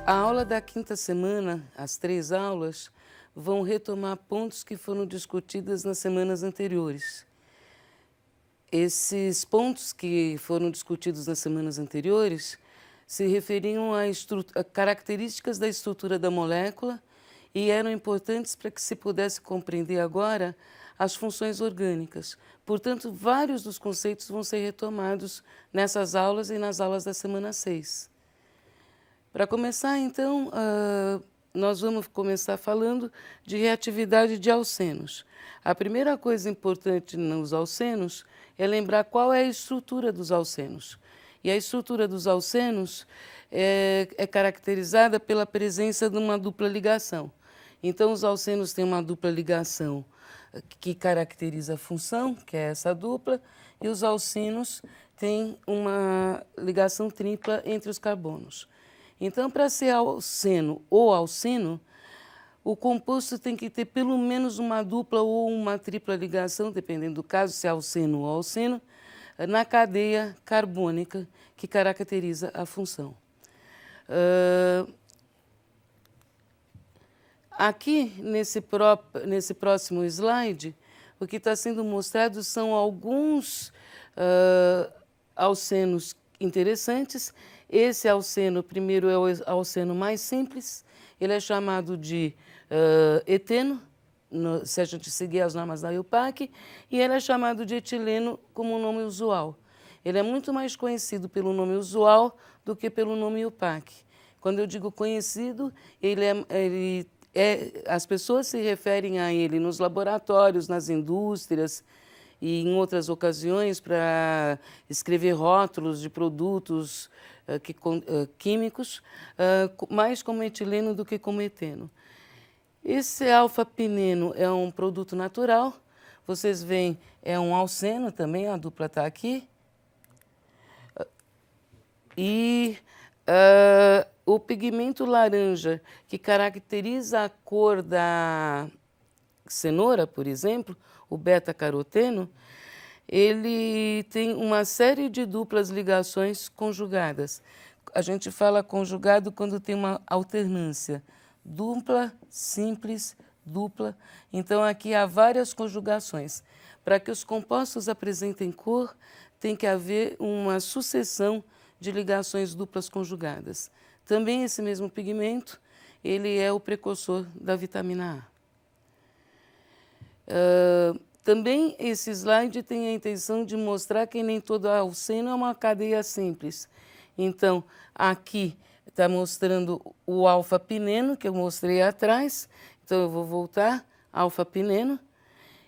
A aula da quinta semana, as 3 aulas, vão retomar pontos que foram discutidos nas semanas anteriores. Esses pontos que foram discutidos nas semanas anteriores se referiam a características da estrutura da molécula e eram importantes para que se pudesse compreender agora as funções orgânicas. Portanto, vários dos conceitos vão ser retomados nessas aulas e nas aulas da semana 6. Para começar, então, nós vamos começar falando de reatividade de alcenos. A primeira coisa importante nos alcenos é lembrar qual é a estrutura dos alcenos. E a estrutura dos alcenos é caracterizada pela presença de uma dupla ligação. Então, os alcenos têm uma dupla ligação que caracteriza a função, que é essa dupla, e os alcenos têm uma ligação tripla entre os carbonos. Então, para ser alceno ou alceno, o composto tem que ter pelo menos uma dupla ou uma tripla ligação, dependendo do caso, se é alceno ou alceno, na cadeia carbônica que caracteriza a função. Aqui, nesse próximo slide, o que está sendo mostrado são alguns alcenos interessantes. Esse alceno, primeiro, é o alceno mais simples, ele é chamado de eteno, se a gente seguir as normas da IUPAC, e ele é chamado de etileno como nome usual. Ele é muito mais conhecido pelo nome usual do que pelo nome IUPAC. Quando eu digo conhecido, as pessoas se referem a ele nos laboratórios, nas indústrias e em outras ocasiões para escrever rótulos de produtos químicos, mais como etileno do que como eteno. Esse alfa-pineno é um produto natural. Vocês veem, é um alceno também, a dupla está aqui. E o pigmento laranja, que caracteriza a cor da cenoura, por exemplo, o beta-caroteno, ele tem uma série de duplas ligações conjugadas. A gente fala conjugado quando tem uma alternância. Dupla, simples, dupla. Então, aqui há várias conjugações. Para que os compostos apresentem cor, tem que haver uma sucessão de ligações duplas conjugadas. Também esse mesmo pigmento, ele é o precursor da vitamina A. Também esse slide tem a intenção de mostrar que nem todo alceno é uma cadeia simples. Então, aqui está mostrando o alfa-pineno, que eu mostrei atrás. Então, eu vou voltar, alfa-pineno.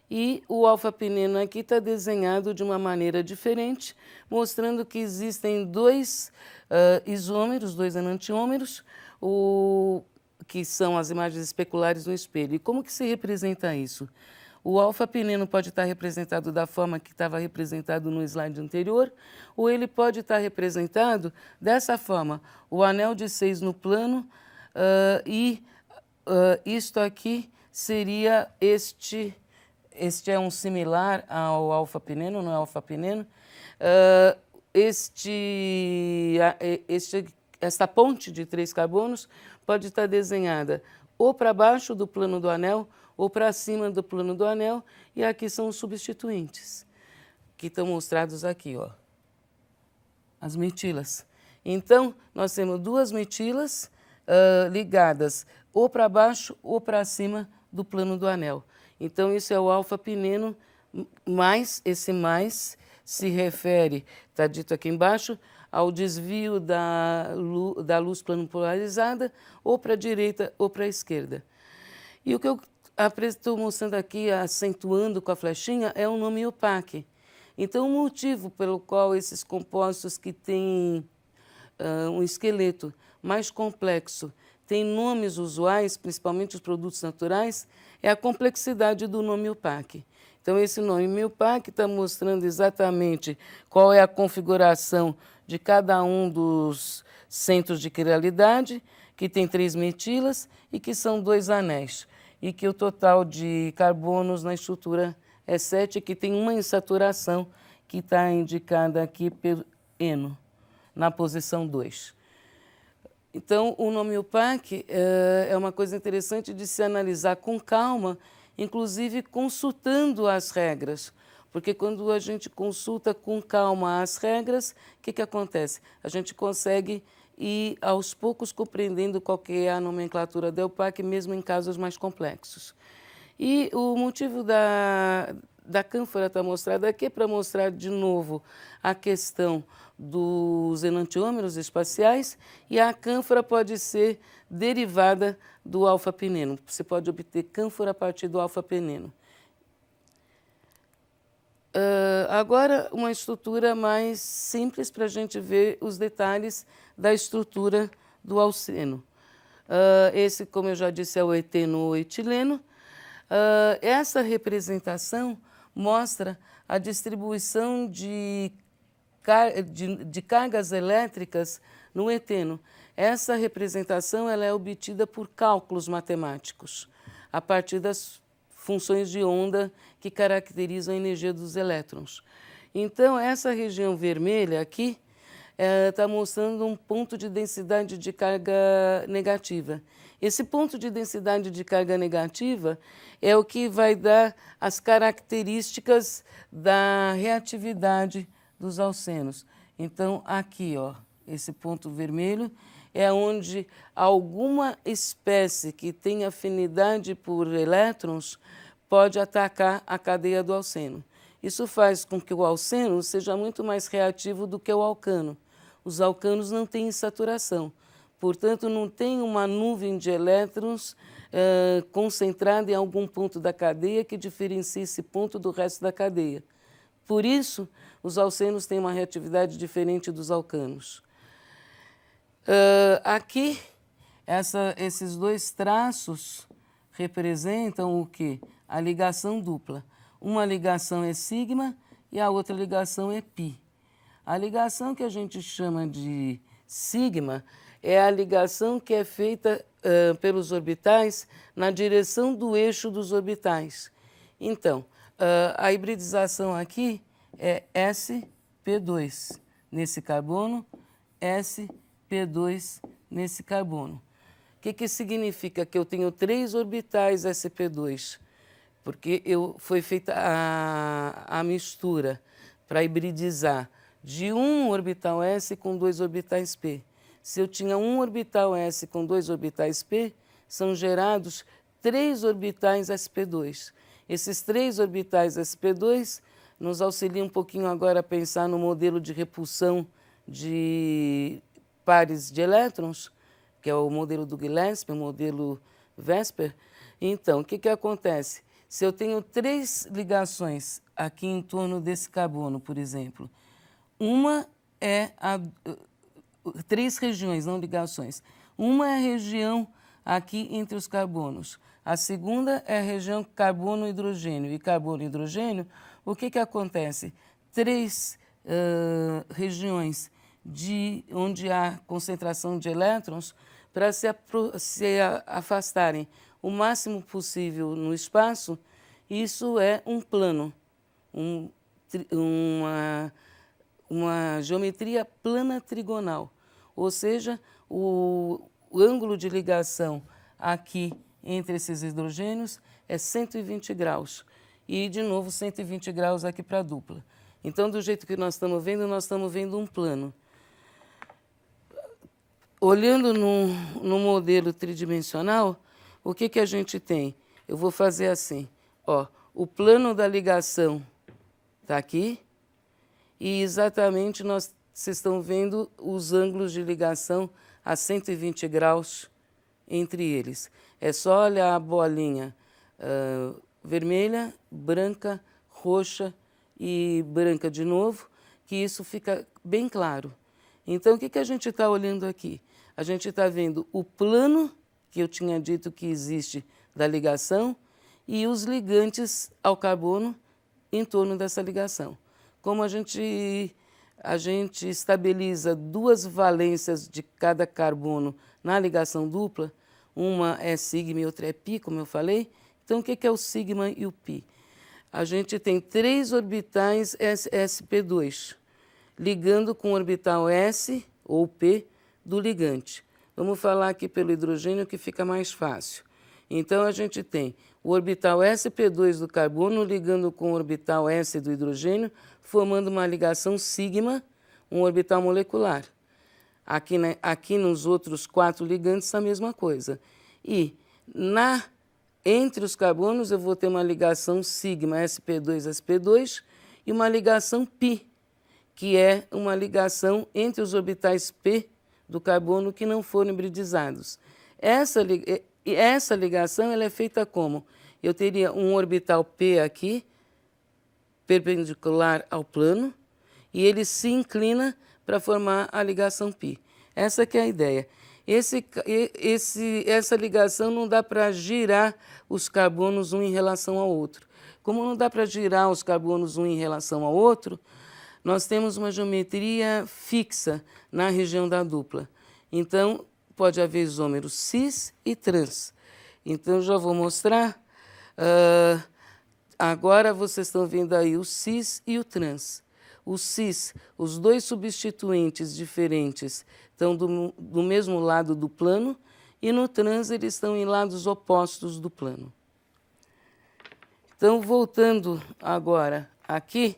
E o alfa-pineno aqui está desenhado de uma maneira diferente, mostrando que existem dois isômeros, dois enantiômeros, que são as imagens especulares no espelho. E como que se representa isso? O alfa-pineno pode estar representado da forma que estava representado no slide anterior, ou ele pode estar representado dessa forma, o anel de 6 no plano, isto aqui seria este é um similar ao alfa-pineno, não é alfa-pineno. Esta ponte de 3 carbonos pode estar desenhada ou para baixo do plano do anel, ou para cima do plano do anel, e aqui são os substituintes, que estão mostrados aqui, ó, as metilas. Então, nós temos 2 metilas ligadas ou para baixo ou para cima do plano do anel. Então, isso é o alfa-pineno, mais, esse mais se refere, está dito aqui embaixo, ao desvio da luz planopolarizada, ou para a direita ou para a esquerda. E o que eu estou mostrando aqui, acentuando com a flechinha, é o nome IUPAC. Então, o motivo pelo qual esses compostos que têm um esqueleto mais complexo têm nomes usuais, principalmente os produtos naturais, é a complexidade do nome IUPAC. Então, esse nome IUPAC está mostrando exatamente qual é a configuração de cada um dos centros de quiralidade, que tem 3 metilas e que são 2 anéis. E que o total de carbonos na estrutura é 7, que tem uma insaturação que está indicada aqui pelo eno, na posição 2. Então, o nome UPAC é uma coisa interessante de se analisar com calma, inclusive consultando as regras. Porque quando a gente consulta com calma as regras, o que acontece? A gente consegue ir aos poucos compreendendo qual que é a nomenclatura da UPAC, mesmo em casos mais complexos. E o motivo da cânfora estar mostrada aqui é para mostrar de novo a questão dos enantiômeros espaciais, e a cânfora pode ser derivada do alfa-peneno. Você pode obter cânfora a partir do alfa-peneno. Agora, uma estrutura mais simples para a gente ver os detalhes da estrutura do alceno. Esse, como eu já disse, é o etenoetileno. Essa representação mostra a distribuição de cargas elétricas no eteno. Essa representação ela é obtida por cálculos matemáticos, a partir das funções de onda que caracterizam a energia dos elétrons. Então, essa região vermelha aqui está mostrando um ponto de densidade de carga negativa. Esse ponto de densidade de carga negativa é o que vai dar as características da reatividade dos alcenos. Então, aqui, ó, esse ponto vermelho é onde alguma espécie que tem afinidade por elétrons pode atacar a cadeia do alceno. Isso faz com que o alceno seja muito mais reativo do que o alcano. Os alcanos não têm insaturação, portanto, não tem uma nuvem de elétrons concentrada em algum ponto da cadeia que diferencie esse ponto do resto da cadeia. Por isso, os alcenos têm uma reatividade diferente dos alcanos. Aqui, esses dois traços representam o quê? A ligação dupla. Uma ligação é sigma e a outra ligação é π. A ligação que a gente chama de sigma é a ligação que é feita pelos orbitais na direção do eixo dos orbitais. Então, a hibridização aqui é sp2 nesse carbono, sp2 nesse carbono. O que significa? Que eu tenho 3 orbitais sp2, porque foi feita a mistura para hibridizar de um orbital s com 2 orbitais p. Se eu tinha um orbital s com 2 orbitais p, são gerados 3 orbitais sp2. Esses 3 orbitais sp2 nos auxiliam um pouquinho agora a pensar no modelo de repulsão de pares de elétrons, que é o modelo do Gillespie, o modelo Vesper. Então, o que acontece? Se eu tenho 3 ligações aqui em torno desse carbono, por exemplo, uma é 3 regiões, não ligações. Uma é a região aqui entre os carbonos. A segunda é a região carbono-hidrogênio. E carbono-hidrogênio, o que acontece? 3 regiões onde há concentração de elétrons, para se afastarem o máximo possível no espaço, isso é um plano, uma geometria plana trigonal. Ou seja, o ângulo de ligação aqui entre esses hidrogênios é 120 graus. E, de novo, 120 graus aqui para a dupla. Então, do jeito que nós estamos vendo um plano. Olhando no modelo tridimensional, o que a gente tem? Eu vou fazer assim, ó, o plano da ligação está aqui, e exatamente vocês estão vendo os ângulos de ligação a 120 graus entre eles. É só olhar a bolinha vermelha, branca, roxa e branca de novo, que isso fica bem claro. Então, o que a gente está olhando aqui? A gente está vendo o plano que eu tinha dito que existe da ligação e os ligantes ao carbono em torno dessa ligação. Como a gente estabiliza 2 valências de cada carbono na ligação dupla, uma é sigma e outra é π, como eu falei. Então, o que é o sigma e o π? A gente tem 3 orbitais sp2, ligando com o orbital s ou p do ligante. Vamos falar aqui pelo hidrogênio que fica mais fácil. Então, a gente tem o orbital sp2 do carbono ligando com o orbital S do hidrogênio, formando uma ligação sigma, um orbital molecular. Aqui nos outros 4 ligantes, a mesma coisa. E entre os carbonos, eu vou ter uma ligação sigma sp2-sp2 e uma ligação π, que é uma ligação entre os orbitais p do carbono que não foram hibridizados. Essa ligação ela é feita como? Eu teria um orbital p aqui, perpendicular ao plano, e ele se inclina para formar a ligação π. Essa que é a ideia. Essa ligação não dá para girar os carbonos um em relação ao outro. Como não dá para girar os carbonos um em relação ao outro, nós temos uma geometria fixa na região da dupla. Então, pode haver isômeros cis e trans. Então, eu já vou mostrar. Agora, vocês estão vendo aí o cis e o trans. O cis, os dois substituintes diferentes estão do mesmo lado do plano e no trans eles estão em lados opostos do plano. Então, voltando agora aqui,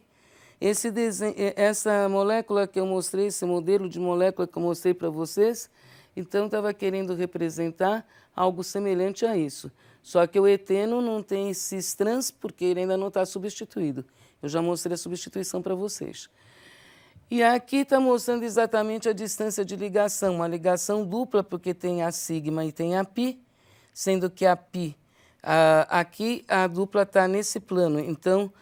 essa molécula que eu mostrei, esse modelo de molécula que eu mostrei para vocês, então estava querendo representar algo semelhante a isso. Só que o eteno não tem cis-trans porque ele ainda não está substituído. Eu já mostrei a substituição para vocês. E aqui está mostrando exatamente a distância de ligação, uma ligação dupla, porque tem a sigma e tem a π, sendo que a π, aqui a dupla está nesse plano, então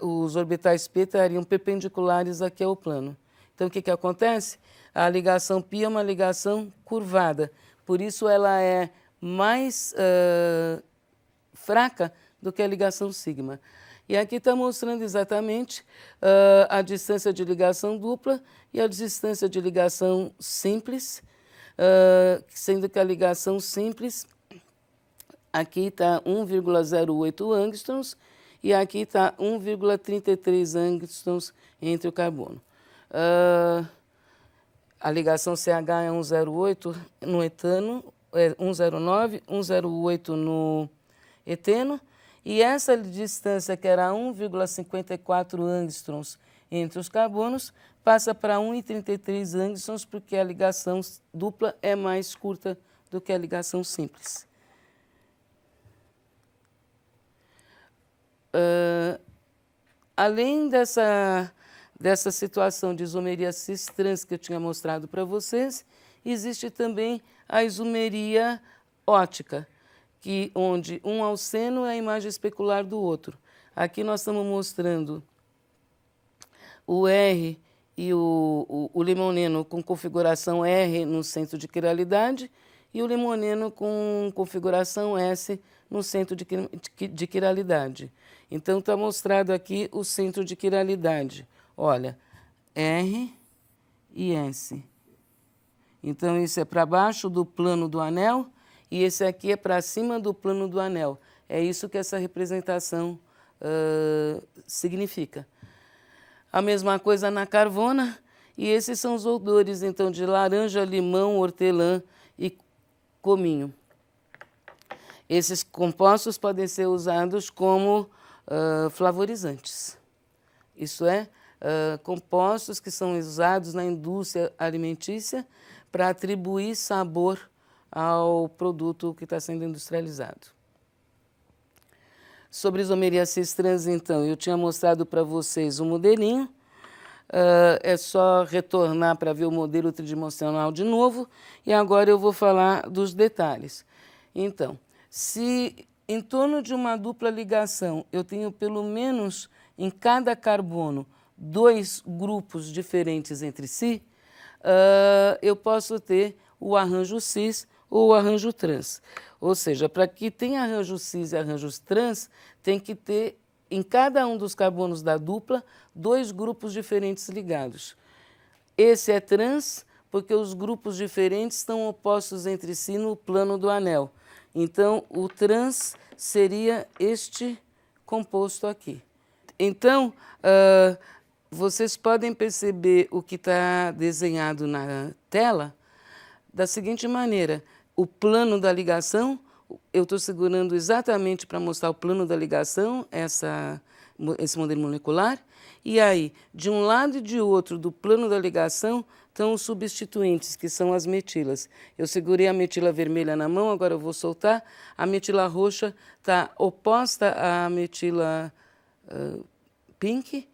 os orbitais π estariam perpendiculares aqui ao plano. Então, o que acontece? A ligação π é uma ligação curvada, por isso ela é mais fraca do que a ligação sigma. E aqui está mostrando exatamente a distância de ligação dupla e a distância de ligação simples, sendo que a ligação simples, aqui está 1,08 angstroms e aqui está 1,33 angstroms entre o carbono. A ligação CH é 1,08 no etano, 1,09, 1,08 no eteno, e essa distância, que era 1,54 angstroms entre os carbonos, passa para 1,33 angstroms, porque a ligação dupla é mais curta do que a ligação simples. Além dessa situação de isomeria cis-trans que eu tinha mostrado para vocês, existe também a isomeria ótica, onde um alceno é a imagem especular do outro. Aqui nós estamos mostrando o R e o limoneno com configuração R no centro de quiralidade e o limoneno com configuração S no centro de quiralidade. Então, está mostrado aqui o centro de quiralidade. Olha, R e S. Então, isso é para baixo do plano do anel e esse aqui é para cima do plano do anel. É isso que essa representação significa. A mesma coisa na carvona, e esses são os odores, então, de laranja, limão, hortelã e cominho. Esses compostos podem ser usados como flavorizantes. Isso é, compostos que são usados na indústria alimentícia para atribuir sabor ao produto que está sendo industrializado. Sobre isomeria cis-trans, então, eu tinha mostrado para vocês o modelinho. É só retornar para ver o modelo tridimensional de novo. E agora eu vou falar dos detalhes. Então, se em torno de uma dupla ligação eu tenho pelo menos em cada carbono 2 grupos diferentes entre si, eu posso ter o arranjo cis ou o arranjo trans. Ou seja, para que tenha arranjo cis e arranjos trans, tem que ter em cada um dos carbonos da dupla 2 grupos diferentes ligados. Esse é trans porque os grupos diferentes estão opostos entre si no plano do anel. Então, o trans seria este composto aqui. Então, vocês podem perceber o que está desenhado na tela. da seguinte maneira: o plano da ligação, eu estou segurando exatamente para mostrar o plano da ligação, esse modelo molecular, e aí, de um lado e de outro do plano da ligação, estão os substituintes, que são as metilas. Eu segurei a metila vermelha na mão, agora eu vou soltar. A metila roxa está oposta à metila pink,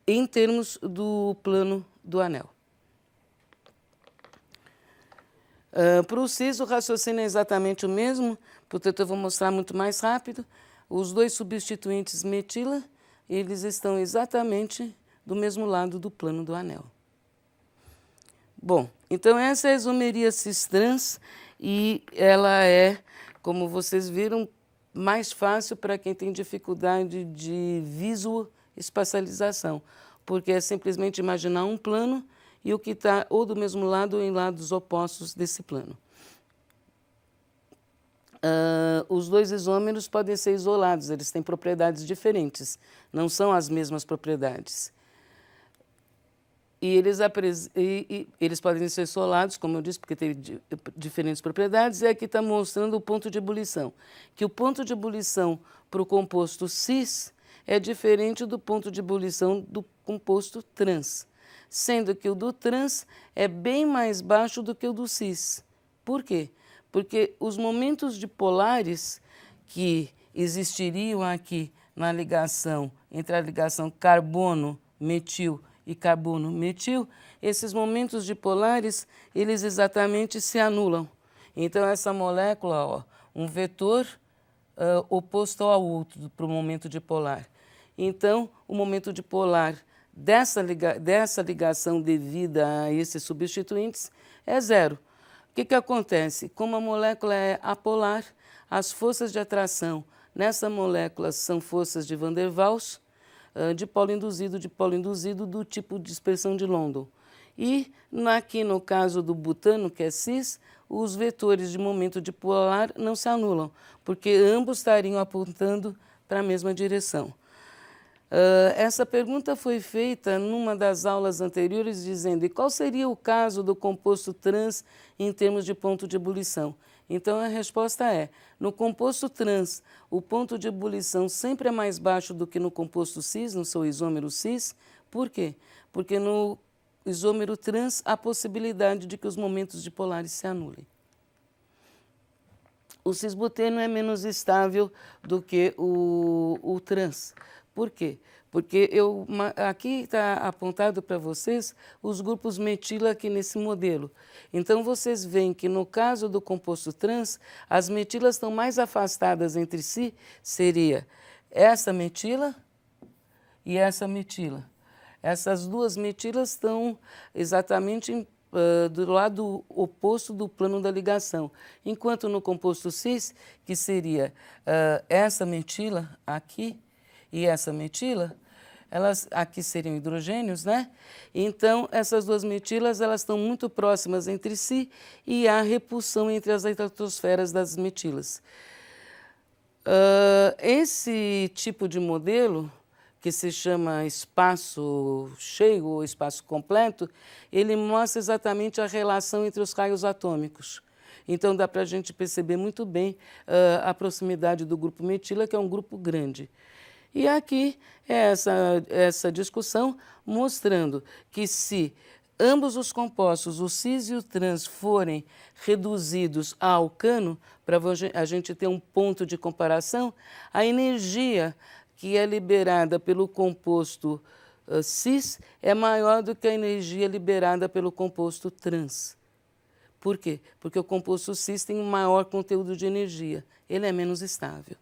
em termos do plano do anel. Para o cis, o raciocínio é exatamente o mesmo, portanto eu vou mostrar muito mais rápido. Os dois substituintes metila, eles estão exatamente do mesmo lado do plano do anel. Bom, então essa é a isomeria cis-trans e ela é, como vocês viram, mais fácil para quem tem dificuldade de visuoespacialização, porque é simplesmente imaginar um plano e o que está ou do mesmo lado ou em lados opostos desse plano. Os dois isômeros podem ser isolados, eles têm propriedades diferentes, não são as mesmas propriedades. E eles podem ser isolados, como eu disse, porque têm diferentes propriedades, e aqui está mostrando o ponto de ebulição, que o ponto de ebulição para o composto cis é diferente do ponto de ebulição do composto trans, sendo que o do trans é bem mais baixo do que o do cis. Por quê? Porque os momentos dipolares que existiriam aqui na ligação, entre a ligação carbono-metil e carbono-metil, esses momentos dipolares, eles exatamente se anulam. Então, essa molécula, ó, um vetor oposto ao outro para o momento dipolar. Então, o momento dipolar dessa ligação devida a esses substituintes é zero. O que acontece? Como a molécula é apolar, as forças de atração nessa molécula são forças de Van der Waals, dipolo induzido do tipo de dispersão de London. E aqui no caso do butano, que é cis, os vetores de momento dipolar não se anulam, porque ambos estariam apontando para a mesma direção. Essa pergunta foi feita numa das aulas anteriores, dizendo: e qual seria o caso do composto trans em termos de ponto de ebulição? Então, a resposta é: no composto trans, o ponto de ebulição sempre é mais baixo do que no composto cis, no seu isômero cis. Por quê? Porque no isômero trans há possibilidade de que os momentos dipolares se anulem. O cisbuteno é menos estável do que o trans. Por quê? Porque aqui está apontado para vocês os grupos metila aqui nesse modelo. Então, vocês veem que no caso do composto trans, as metilas estão mais afastadas entre si, seria essa metila e essa metila. Essas duas metilas estão exatamente do lado oposto do plano da ligação. Enquanto no composto cis, que seria essa metila aqui, e essa metila, elas aqui seriam hidrogênios, né? Então, essas duas metilas, elas estão muito próximas entre si e há repulsão entre as estratosferas das metilas. Esse tipo de modelo, que se chama espaço cheio ou espaço completo, ele mostra exatamente a relação entre os raios atômicos. Então, dá para a gente perceber muito bem a proximidade do grupo metila, que é um grupo grande. E aqui é essa discussão mostrando que se ambos os compostos, o cis e o trans, forem reduzidos a alcano, para a gente ter um ponto de comparação, a energia que é liberada pelo composto cis é maior do que a energia liberada pelo composto trans. Por quê? Porque o composto cis tem um maior conteúdo de energia, ele é menos estável.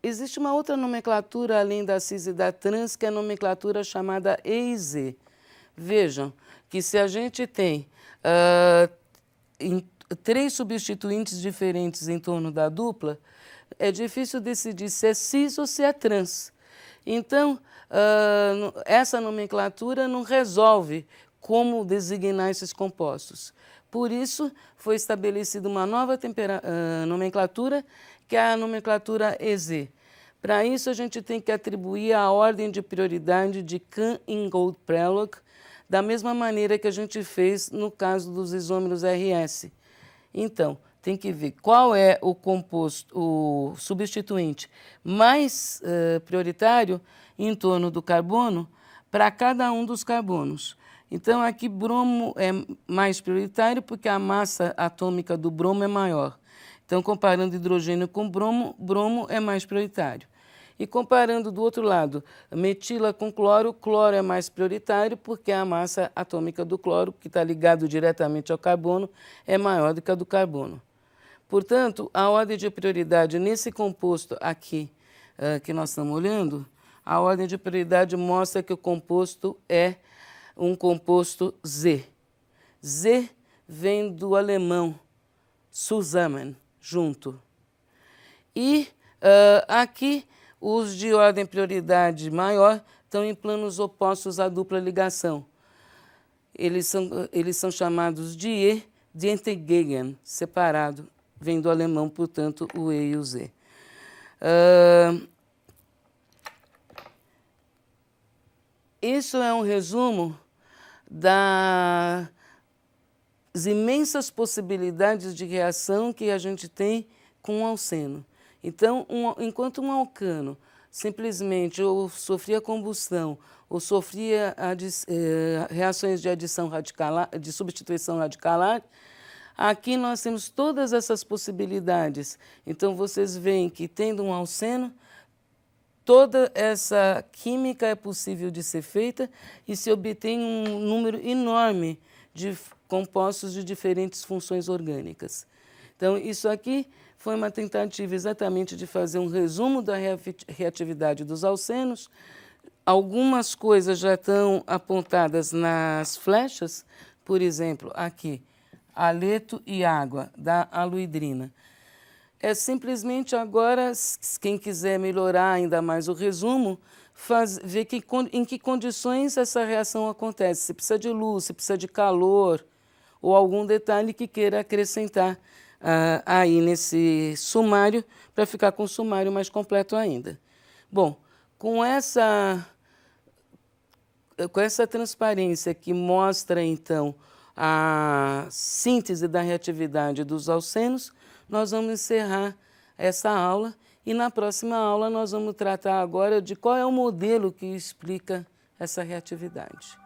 Existe uma outra nomenclatura além da cis e da trans, que é a nomenclatura chamada E e Z. Vejam que se a gente tem três substituintes diferentes em torno da dupla, é difícil decidir se é cis ou se é trans. Então, essa nomenclatura não resolve como designar esses compostos. Por isso, foi estabelecida uma nova nomenclatura, que é a nomenclatura EZ. Para isso, a gente tem que atribuir a ordem de prioridade de Kahn-Ingold-Prelog, da mesma maneira que a gente fez no caso dos isômeros RS. Então, tem que ver qual é o composto, o substituinte mais prioritário em torno do carbono para cada um dos carbonos. Então, aqui bromo é mais prioritário porque a massa atômica do bromo é maior. Então, comparando hidrogênio com bromo, bromo é mais prioritário. E comparando do outro lado, metila com cloro, cloro é mais prioritário porque a massa atômica do cloro, que está ligado diretamente ao carbono, é maior do que a do carbono. Portanto, a ordem de prioridade nesse composto aqui que nós estamos olhando, a ordem de prioridade mostra que o composto é um composto Z. Z vem do alemão zusammen, junto. E aqui os de ordem prioridade maior estão em planos opostos à dupla ligação. Eles são chamados de E, de Entegegen, separado. Vem do alemão, portanto, o E e o Z. Isso é um resumo das imensas possibilidades de reação que a gente tem com o alceno. Então, enquanto um alcano simplesmente ou sofria combustão ou sofria reações de adição radicalar, de substituição radicalar, aqui nós temos todas essas possibilidades. Então, vocês veem que, tendo um alceno, toda essa química é possível de ser feita e se obtém um número enorme de compostos de diferentes funções orgânicas. Então, isso aqui foi uma tentativa exatamente de fazer um resumo da reatividade dos alcenos. Algumas coisas já estão apontadas nas flechas, por exemplo, aqui, haleto e água, da aluidrina. É simplesmente agora, quem quiser melhorar ainda mais o resumo, ver em que condições essa reação acontece, se precisa de luz, se precisa de calor, ou algum detalhe que queira acrescentar aí nesse sumário, para ficar com o sumário mais completo ainda. Bom, com essa transparência que mostra, então, a síntese da reatividade dos alcenos, nós vamos encerrar essa aula e na próxima aula nós vamos tratar agora de qual é o modelo que explica essa reatividade.